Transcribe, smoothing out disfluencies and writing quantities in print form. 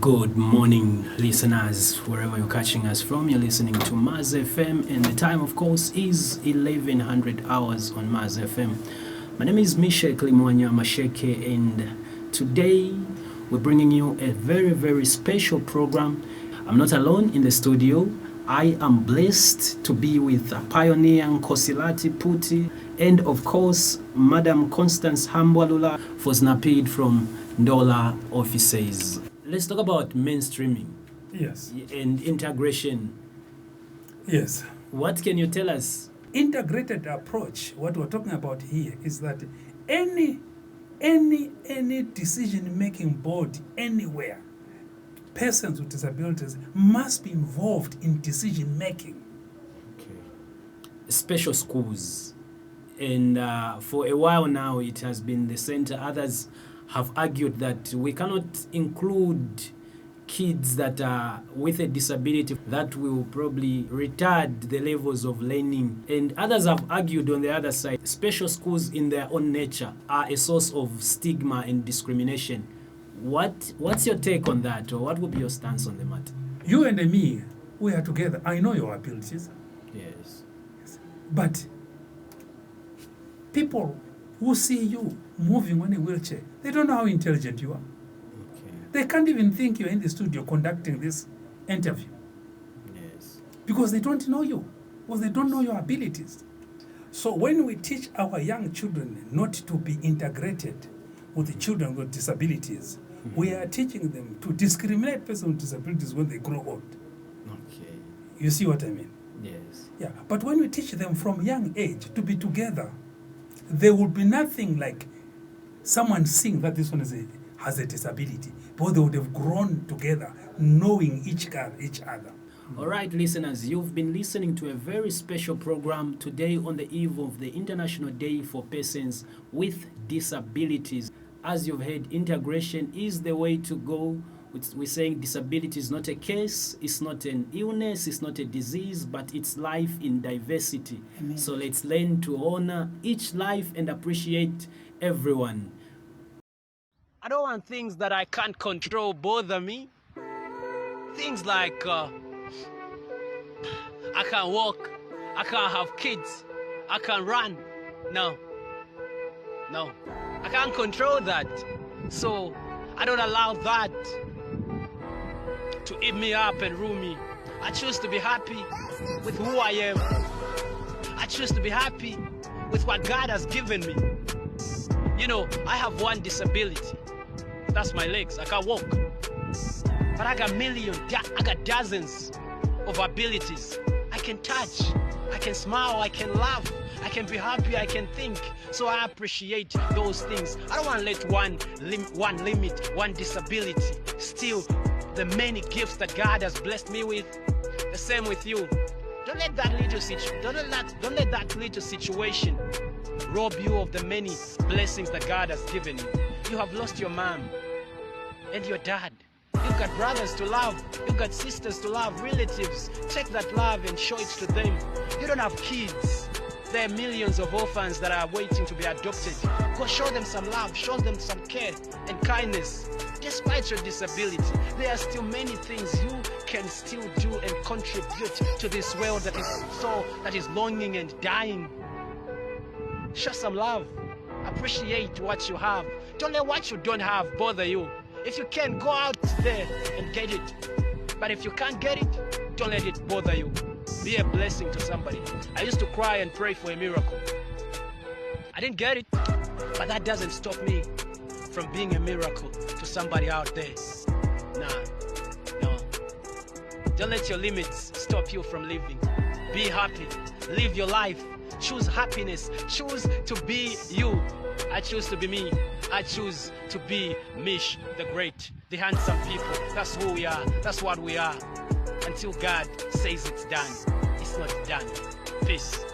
Good morning, listeners, wherever you're catching us from. You're listening to Maz FM, and the time, of course, is 1100 hours on Maz FM. My name is Masheke Limwanya, Masheke, and today we're bringing you a very, very special program. I'm not alone in the studio. I am blessed to be with Pioneer Nkosilate Phuti, and of course, Madam Constance Hambwalula for ZNAPD from Ndola offices. Let's talk about mainstreaming. Yes. And integration. Yes. What can you tell us? Integrated approach, what we're talking about here is that any decision-making body anywhere, persons with disabilities must be involved in decision-making. Okay. Special schools. And for a while now, it has been the center. Others have argued that we cannot include kids that are with a disability that will probably retard the levels of learning. And others have argued on the other side, special schools in their own nature are a source of stigma and discrimination. What's your take on that, or what would be your stance on the matter? You and me, we are together. I know your abilities. Yes. But people who see you moving on a wheelchair, they don't know how intelligent you are. Okay. They can't even think you're in the studio conducting this interview. Yes. Because they don't know you, because they don't know your abilities. So when we teach our young children not to be integrated with the children with disabilities, we are teaching them to discriminate persons with disabilities when they grow old. Okay. You see what I mean? Yes. Yeah. But when we teach them from young age to be together, there will be nothing like someone seeing that this one has a disability, because they would have grown together, knowing each other. All right, listeners, you've been listening to a very special program today on the eve of the International Day for Persons with Disabilities. As you've heard, integration is the way to go. We're saying disability is not a case, it's not an illness, it's not a disease, but it's life in diversity. Amen. So let's learn to honor each life and appreciate everyone. I don't want things that I can't control bother me. Things like I can't walk, I can't have kids, I can't run. No, I can't control that. So I don't allow that to eat me up and rule me. I choose to be happy with who I am. I choose to be happy with what God has given me. You know, I have one disability. That's my legs. I can't walk. But I got I got dozens of abilities. I can touch, I can smile, I can laugh, I can be happy, I can think. So I appreciate those things. I don't want to let one limit, one disability steal the many gifts that God has blessed me with. The same with you. Don't let that little situation rob you of the many blessings that God has given you. You have lost your mom and your dad. You've got brothers to love. You've got sisters to love, relatives. Take that love and show it to them. You don't have kids. There are millions of orphans that are waiting to be adopted. Go show them some love, show them some care and kindness. Despite your disability, there are still many things you can still do and contribute to this world that is longing and dying. Show some love. Appreciate what you have. Don't let what you don't have bother you. If you can, go out there and get it. But if you can't get it, don't let it bother you. Be a blessing to somebody. I used to cry and pray for a miracle. I didn't get it, but that doesn't stop me from being a miracle to somebody out there. No. Don't let your limits stop you from living. Be happy. Live your life. Choose happiness. Choose to be you. I choose to be me. I choose to be Mish the Great, the handsome people. That's who we are. That's what we are. Until God says it's done, it's not done. Peace.